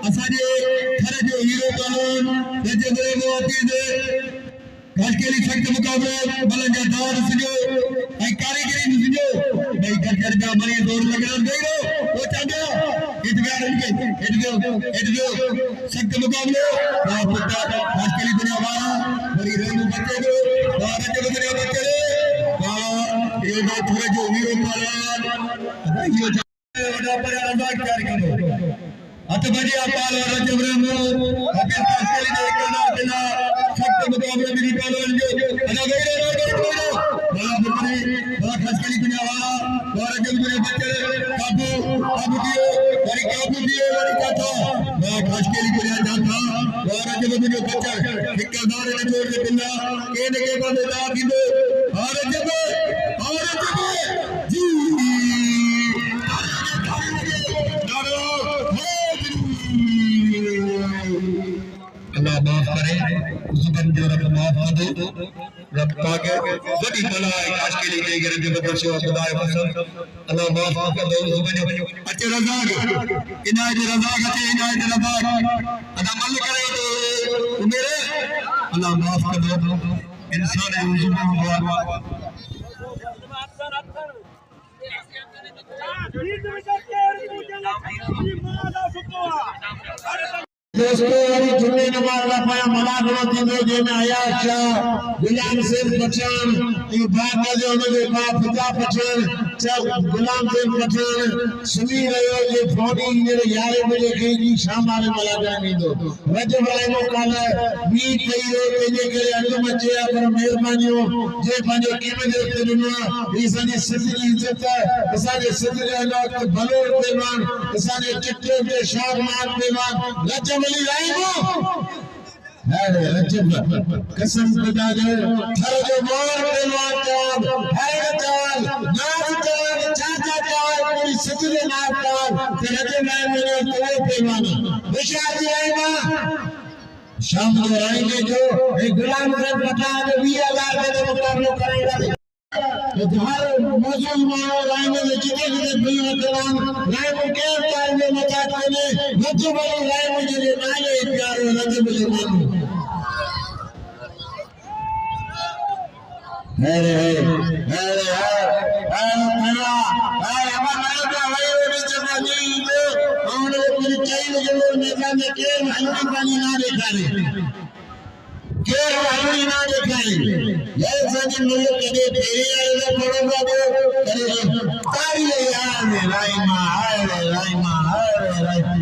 असाजे घर जो हीरो कानून रजब मोहफिज खासकेली सख्त मुकाबलो बलंजा दौर सुजो ऐं कारीगरी सुजो भाई गजर जा मरी दौर लगण गयो वो चांदो इतगार इतगो सख्त मुकाबलो वा पुता खासकेली दुनिया वाला मरी रेणु बच्चे को वा रजब दुनिया बच्चे वा ये घर जो हीरो कानून यो वडा पर आजाद कार्यक्रम अतबजी अपाल और जबरमो हबीब खासकेली दे करना देना सख्त मुकाबले में पहलवान जो अदा गई रो बड़ा पुत्री बड़ा खासकेली दुनिया वाला और जब मेरे बच्चे काबू दिए बड़ी काथा बड़ा खासकेली दुनिया जाता और जब मेरे बच्चा ठेकेदार ने जोड़ के बिना के बंदे दा दिंदो और जब जी अल्लाह माफ करे जुबान जो रब माफ कर दो रब पाक बड़ी भला है खासकेली दे के रब बख्शो खुदा पसंद अल्लाह माफ कर दो जुबान अच्छे रज़ाक इनायत रज़ाक अच्छे इनायत रज़ाक अदा मल करे तो मेरे अल्लाह माफ कर दो इंसान है जुबान दोस्तों अभी जुम्मे नमाज का पाया मलागलो तीनों जे में आयात शाह गुलाम सिंह पठान ये बात का जो मुझे बाप पिता पठान सब गुलाम सिंह पठान सुनी रहे ये फोनी मेरे 11 बजे के जी शाम वाले मलागला नहीं दो रजब राइमो काला भी कई रो तेजे करे अंग मचे पर मेहरबानी हो जे पंजे कीमत दे दुनिया ये सनी सिद्धि इज्जत है असाजे सिद्धि अल्लाह के भलो पेमान असाजे चिट्टे के शाह मान पेमान रजब अली राइमो अरे रजब कसम खुदा दे हर जो मोर पेमान चांद है चांद नाच चांद चाचा चांद पूरी सिद्धि नाच चांद रजब राइमो ने तो पेमान विशाल राइमा शाम को आएंगे जो एक गुलाम सिंह पठान 20,000 के मुकाबले करेगा तो हर मौजूद मानो राइमो में जितने भैया कलाम राइमो के टाइम में मचाते ने रजब अली राइमो जे नाले प्यारो रजब अली राइमो अरे मेरा हमारा भाई जमानी को और पूरी चाहिए जो मैदान में के हल्की पानी ना देखा रे के हल्की ना देखा रे ये सभी लोग कदे तेरे आए पड़ोगा दो करे तारी यार राइमा हाय राइमा हाय